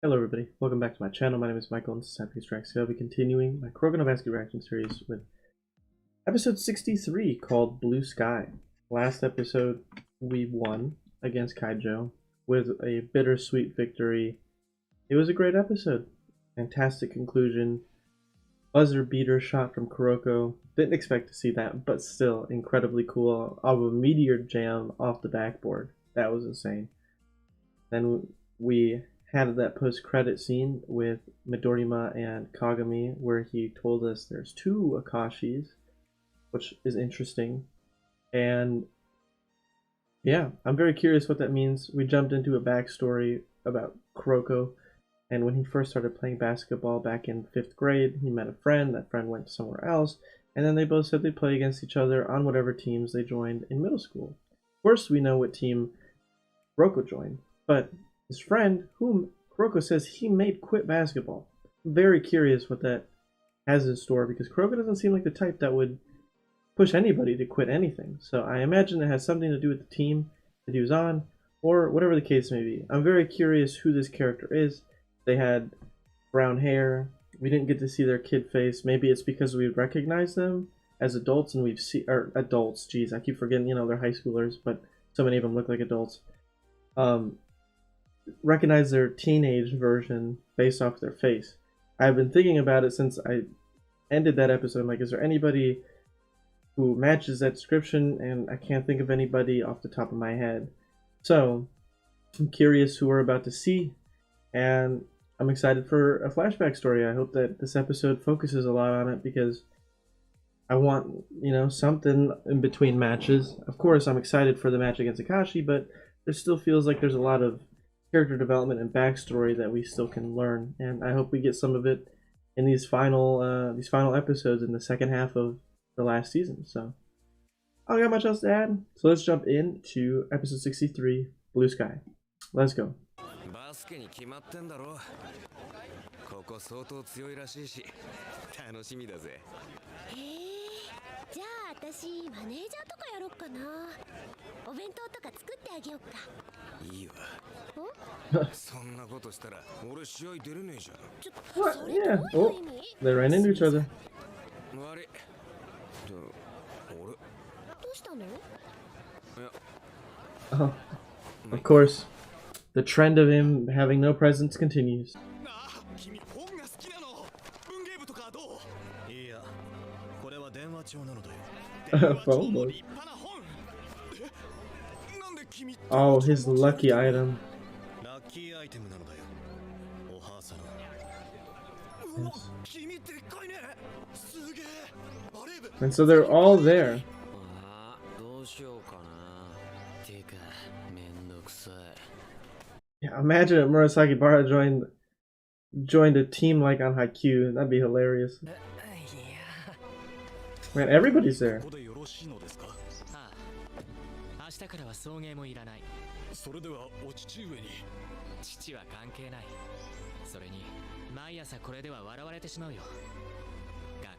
Hello everybody, welcome back to my channel. My name is Michael and this is Happy Strikes. I'll be continuing my Kuroko no Basket reaction series with episode 63 called Blue Sky. Last episode we won against Kaijo with a bittersweet victory. It was a great episode. Fantastic conclusion. Buzzer beater shot from Kuroko. Didn't expect to see that, but still incredibly cool. Of a meteor jam off the backboard. That was insane. Then we had that post-credit scene with Midorima and Kagami where he told us there's two Akashis, which is interesting. And yeah, I'm very curious what that means. We jumped into a backstory about Kuroko, and when he first started playing basketball back in 5th grade, he met a friend. That friend went somewhere else, and then they both said they'd play against each other on whatever teams they joined in middle school. Of course, we know what team Kuroko joined, but his friend, whom Kuroko says he made quit basketball. I'm very curious what that has in store because Kuroko doesn't seem like the type that would push anybody to quit anything. So I imagine it has something to do with the team that he was on, or whatever the case may be. I'm very curious who this character is. They had brown hair. We didn't get to see their kid face. Maybe it's because we recognize them as adults and we've seen, or adults, geez, I keep forgetting, they're high schoolers, but so many of them look like adults. Recognize their teenage version based off their face. I've been thinking about it since I ended that episode. I'm like, is there anybody who matches that description? And I can't think of anybody off the top of my head. So I'm curious who we're about to see, and I'm excited for a flashback story. I hope that this episode focuses a lot on it because I want, something in between matches. Of course, I'm excited for the match against Akashi, but it still feels like there's a lot of character development and backstory that we still can learn, and I hope we get some of it in these final episodes in the second half of the last season. So I don't got much else to add, so let's jump into episode 63, Blue Sky. Let's go. What? Yeah. Oh, they ran into each other. Oh, of course. The trend of him having no presence continues. Phone book. Oh, his lucky item. Yes. And so they're all there. Yeah, imagine if Murasaki Bara joined a team like on Haikyuu. That'd be hilarious. Man, everybody's there. What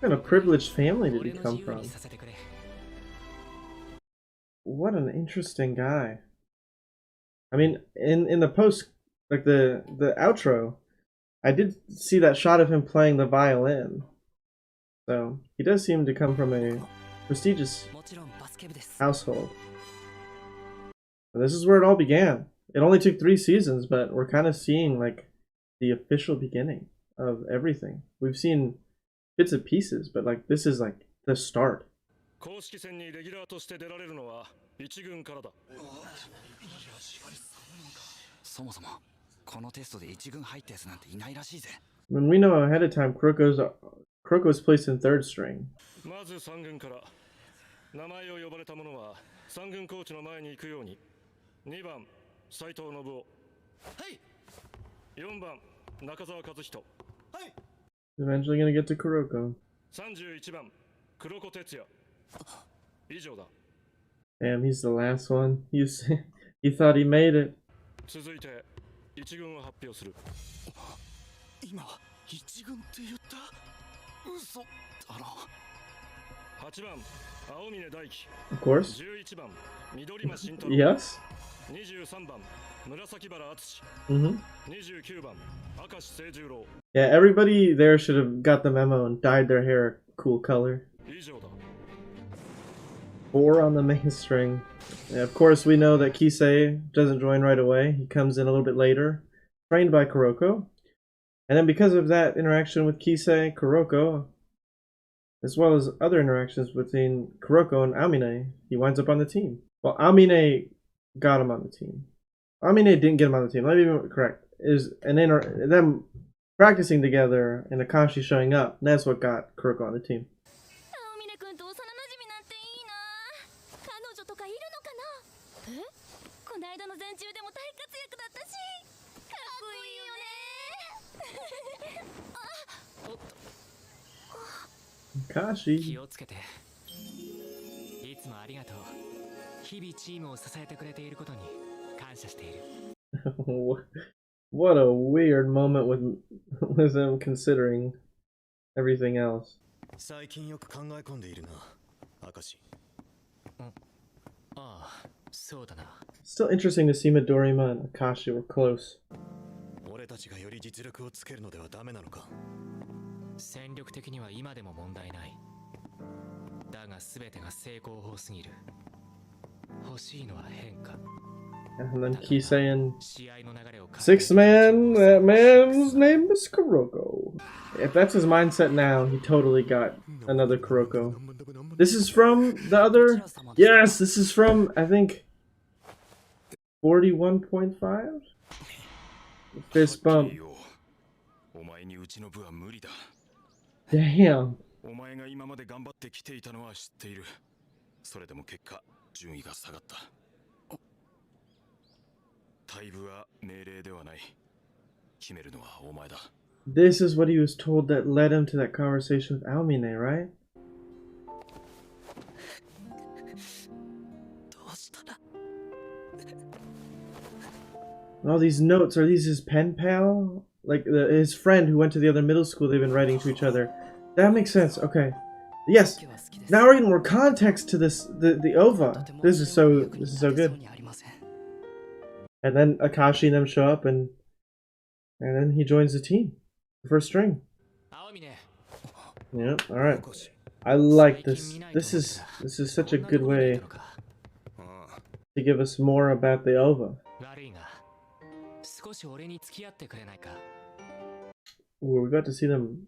kind of privileged family did he come from? What an interesting guy. I mean, in the post, like the outro, I did see that shot of him playing the violin. So he does seem to come from a prestigious household. And this is where it all began. It only took 3 seasons, but we're kind of seeing like the official beginning of everything. We've seen bits and pieces, but like this is like the start. When we know ahead of time, Kuroko's placed in 3rd string. Eventually gonna get to Kuroko. Damn, he's the last one. He thought he made it. Of course. Yes. Mm-hmm. Yeah, everybody there should have got the memo and dyed their hair a cool color. 4 on the main string. Yeah, of course, we know that Kisei doesn't join right away. He comes in a little bit later, trained by Kuroko. And then because of that interaction with Kisei, Kuroko, as well as other interactions between Kuroko and Amine, he winds up on the team. Well, Amine got him on the team. Amine didn't get him on the team. Let me be correct. Is them practicing together and Akashi showing up. That's what got Kuroko on the team. Akashi. What a weird moment with him considering everything else. Still interesting to see Midorima and Akashi were close. 戦力的には今でも問題ない。だが全てが成功法すぎる。欲しいのは変化。 And then Kisei and 6th man, that man's name is Kuroko. If that's his mindset now, he totally got another Kuroko. This is from the other? Yes, this is from, I think, 41.5? Fist bump. Damn. This is what he was told that led him to that conversation with Almine, right? And all these notes, are these his pen pal? Like his friend who went to the other middle school they've been writing to each other. That makes sense, okay. Yes! Now we're getting more context to this, the OVA. This is so good. And then Akashi and them show up and then he joins the team. First string. Yeah, alright. I like this. This is such a good way to give us more about the OVA. Ooh, we got to see them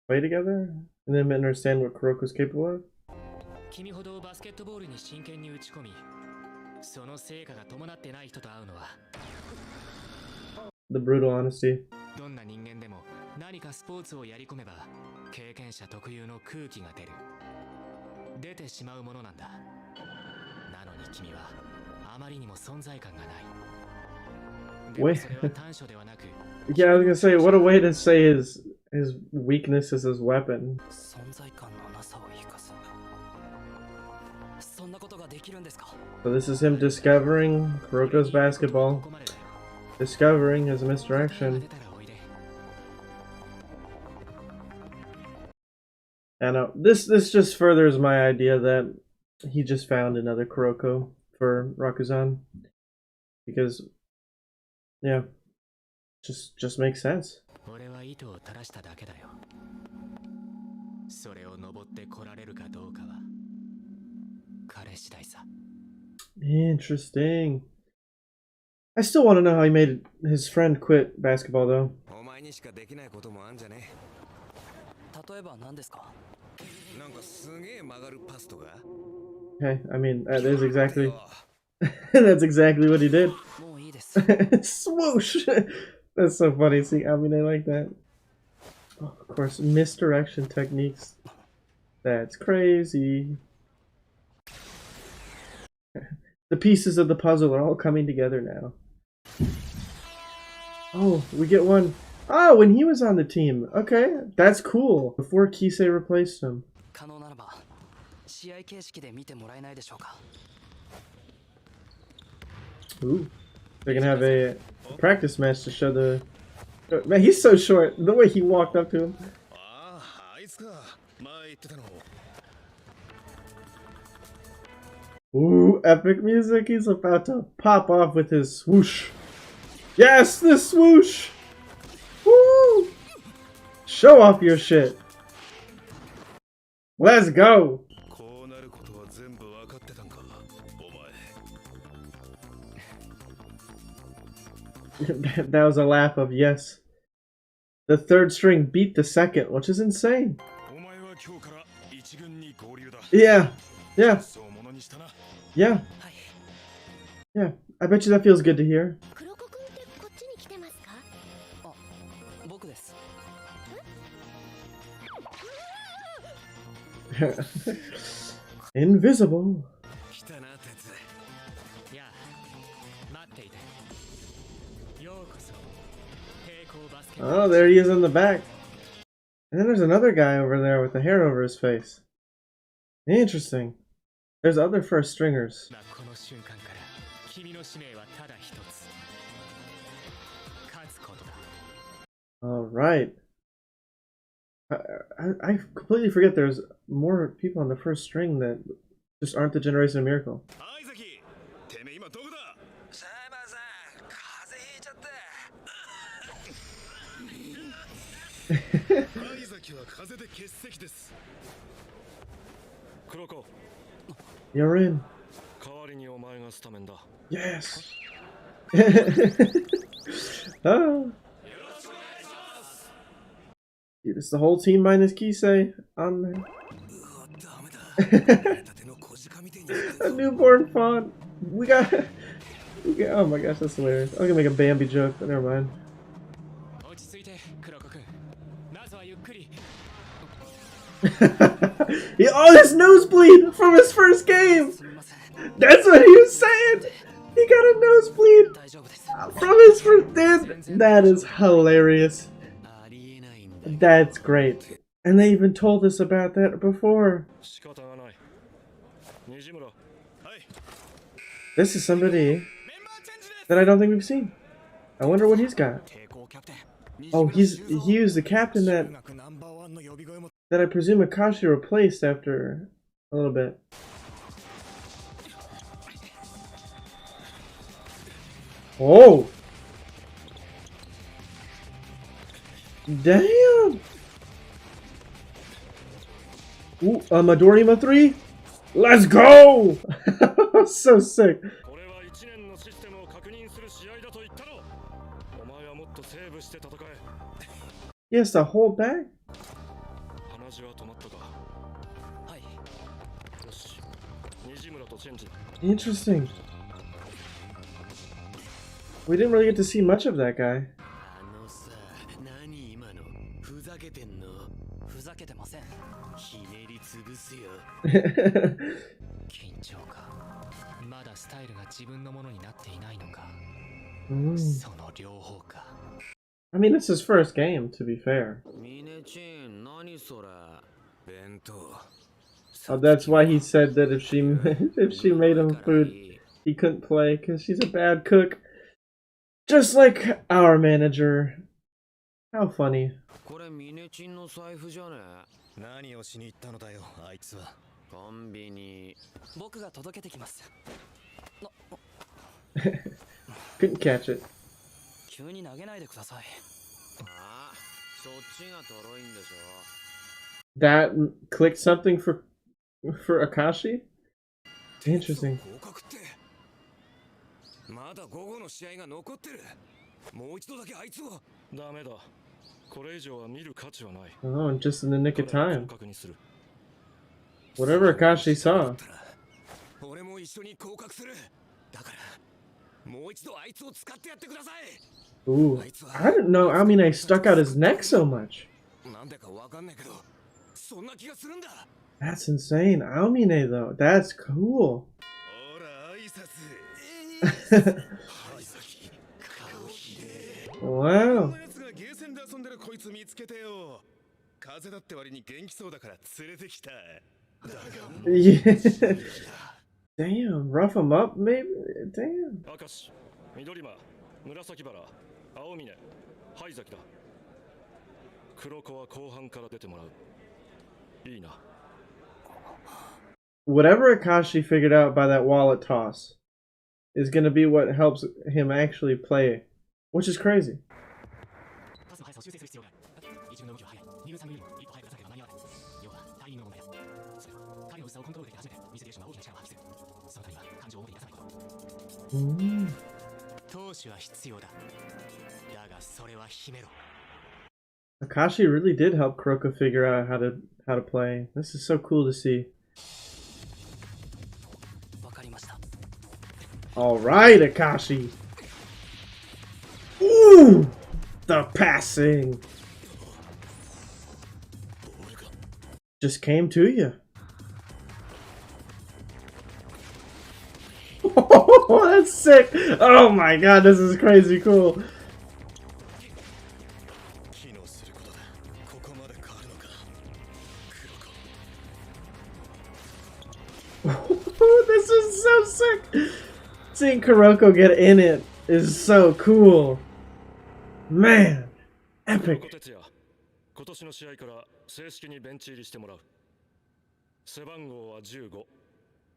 play together and then understand what Kuroko's capable of. The brutal honesty. Wait. Yeah, I was gonna say, what a way to say his weakness is his weapon. So this is him discovering Kuroko's basketball, discovering his misdirection. And this just furthers my idea that he just found another Kuroko for Rakuzan, because yeah, just makes sense. Interesting. I still want to know how he made his friend quit basketball though. Okay, I mean that is exactly that's exactly what he did. Swoosh! That's so funny seeing Amine like that. Oh, of course, misdirection techniques. That's crazy. The pieces of the puzzle are all coming together now. Oh, we get one. Oh, when he was on the team. Okay, that's cool. Before Kisei replaced him. Ooh. They're gonna have a practice match to show the... Man, he's so short. The way he walked up to him. Ooh, epic music. He's about to pop off with his swoosh. Yes, the swoosh! Woo! Show off your shit. Let's go. That was a laugh of yes. The third string beat the second, which is insane. Yeah. Yeah. Yeah. Yeah. I bet you that feels good to hear. Invisible. Oh, there he is in the back. And then there's another guy over there with the hair over his face. Interesting. There's other first stringers. Alright. I completely forget there's more people on the first string that just aren't the Generation of Miracle. You're in. Yes. Oh. It's the whole team minus Kisei on there. A newborn font. We got. Oh my gosh, that's hilarious. I'm gonna make a Bambi joke, but never mind. Oh, his nosebleed from his first game! That's what he was saying! He got a nosebleed from his first dance. That is hilarious. That's great. And they even told us about that before. This is somebody that I don't think we've seen. I wonder what he's got. Oh, he was the captain that I presume Akashi replaced after a little bit. Oh! Damn! Ooh, Midorima 3? Let's go! So sick. He has to hold back? Interesting. We didn't really get to see much of that guy. I mean, it's his first game, to be fair. Oh, that's why he said that if she made him food, he couldn't play because she's a bad cook. Just like our manager. How funny. Couldn't catch it. That clicked something for Akashi? Interesting. Oh, and just in the nick of time. Whatever Akashi saw. Ooh, I didn't know Amine stuck out his neck so much. That's insane. Amine though, that's cool. Wow. Yeah. Damn, rough him up maybe? Damn. Akashi, Midorima, Murasaki Bara, Aomine, Haizaki da. Kuroko wa kouhan kara dete morau. Ii na. whatever Akashi figured out by that wallet toss is going to be what helps him actually play, which is crazy. Akashi really did help Kuroko figure out how to play. This is so cool to see. All right, Akashi. Ooh, the passing just came to you. Oh, that's sick. Oh my god, this is crazy cool. This is so sick. Seeing Kuroko get in it is so cool. Man, epic. 今年の試合から正式にベンチ入りしてもらう。背番号は15。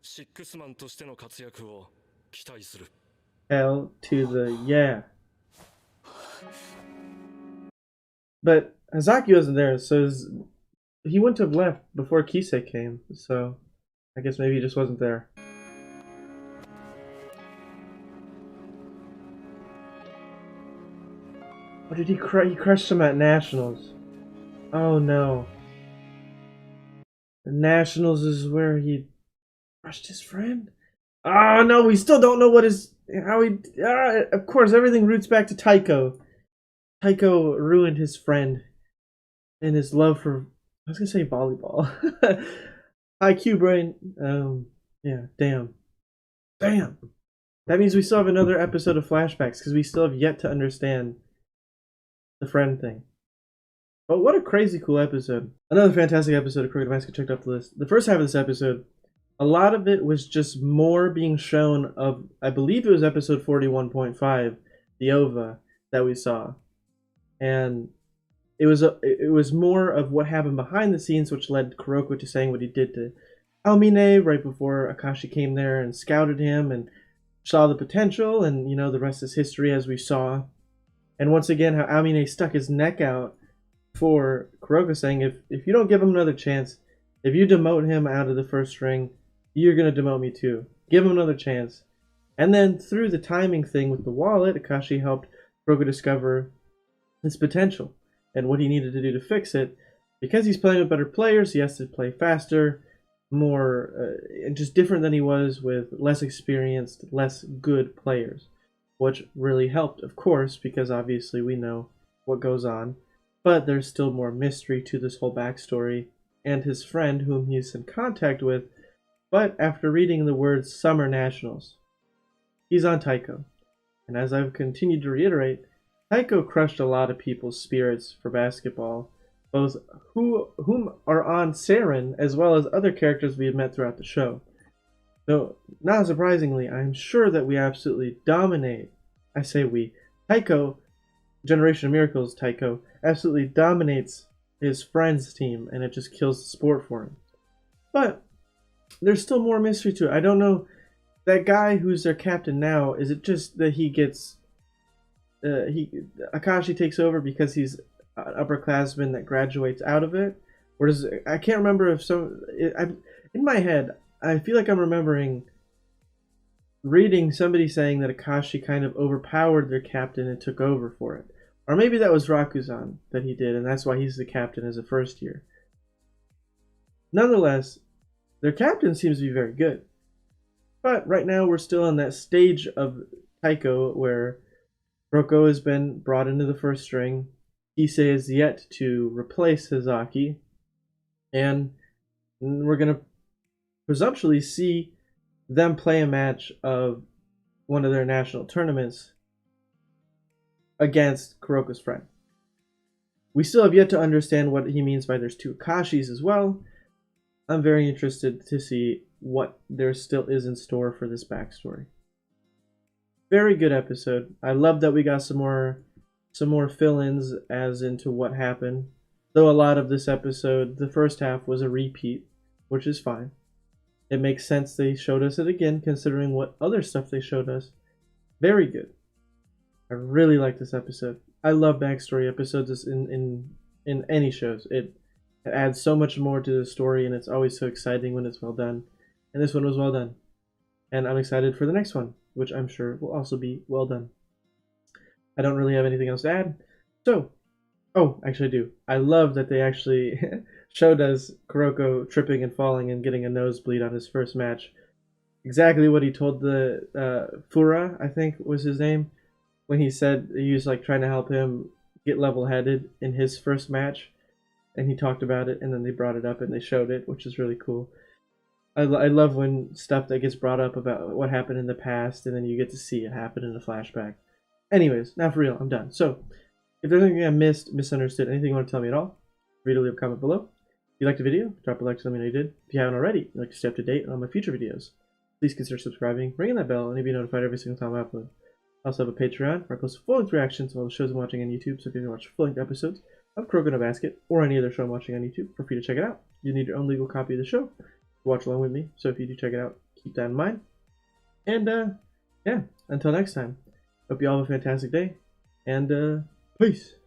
シックスマンとしての活躍を期待する。L to the yeah. But Hazaki wasn't there, so he wouldn't have left before Kisei came. So I guess maybe he just wasn't there. What did he crush? He crushed him at Nationals. Oh no. The Nationals is where he crushed his friend? Oh no, we still don't know how he... of course, everything roots back to Teiko. Teiko ruined his friend and his love for... I was gonna say volleyball. IQ brain. Yeah, damn. Damn. That means we still have another episode of flashbacks because we still have yet to understand the friend thing. But what a crazy cool episode. Another fantastic episode of Kuroko no Basket checked off the list. The first half of this episode, a lot of it was just more being shown of, I believe it was episode 41.5, the OVA that we saw. And it was more of what happened behind the scenes, which led Kuroko to saying what he did to Almine right before Akashi came there and scouted him and saw the potential, and you know, the rest is history as we saw. And once again, how Almine stuck his neck out for Kuroko, saying if you don't give him another chance, if you demote him out of the first ring, you're going to demote me too. Give him another chance. And then through the timing thing with the wallet, Akashi helped Kuroko discover his potential and what he needed to do to fix it. Because he's playing with better players, he has to play faster, more, and just different than he was with less experienced, less good players. Which really helped, of course, because obviously we know what goes on. But there's still more mystery to this whole backstory and his friend whom he's in contact with. But after reading the words Summer Nationals, he's on Teiko. And as I've continued to reiterate, Teiko crushed a lot of people's spirits for basketball, both whom are on Saren as well as other characters we have met throughout the show. So, not surprisingly, I'm sure that we absolutely dominate. I say we. Teiko, Generation of Miracles Teiko, absolutely dominates his friend's team, and it just kills the sport for him. But there's still more mystery to it. I don't know. That guy who's their captain now, is it just that he gets... Akashi takes over because he's an upperclassman that graduates out of it? Or does... I can't remember if some... in my head, I feel like I'm remembering reading somebody saying that Akashi kind of overpowered their captain and took over for it. Or maybe that was Rakuzan that he did, and that's why he's the captain as a first year. Nonetheless, their captain seems to be very good. But right now we're still in that stage of Teiko where Kuroko has been brought into the first string. Kisei is yet to replace Hazaki. And we're going to presumptuously see them play a match of one of their national tournaments against Kuroko's friend. We still have yet to understand what he means by there's two Akashis as well. I'm very interested to see what there still is in store for this backstory. Very good episode. I love that we got some more fill-ins as into what happened. Though a lot of this episode, the first half was a repeat, which is fine. It makes sense they showed us it again, considering what other stuff they showed us. Very good. I really like this episode. I love backstory episodes in any shows. It adds so much more to the story, and it's always so exciting when it's well done. And this one was well done. And I'm excited for the next one, which I'm sure will also be well done. I don't really have anything else to add. So, oh, actually I do. I love that they actually showed us Kuroko tripping and falling and getting a nosebleed on his first match. Exactly what he told the Fura, I think was his name, when he said he was like trying to help him get level-headed in his first match, and he talked about it, and then they brought it up and they showed it, which is really cool. I love when stuff that gets brought up about what happened in the past, and then you get to see it happen in a flashback. Anyways, now for real, I'm done. So, if there's anything I missed, misunderstood, anything you want to tell me at all, feel free to leave a comment below. If you liked the video, drop a like to let me know you did. If you haven't already, you'd like to stay up to date on my future videos, please consider subscribing, ringing that bell, and you'll be notified every single time I upload. I also have a Patreon where I post full-length reactions to all the shows I'm watching on YouTube, so if you want to watch full-length episodes of Kuroko no Basket or any other show I'm watching on YouTube, feel free to check it out. You need your own legal copy of the show to watch along with me, so if you do check it out, keep that in mind. And, yeah, until next time, hope you all have a fantastic day, and, peace!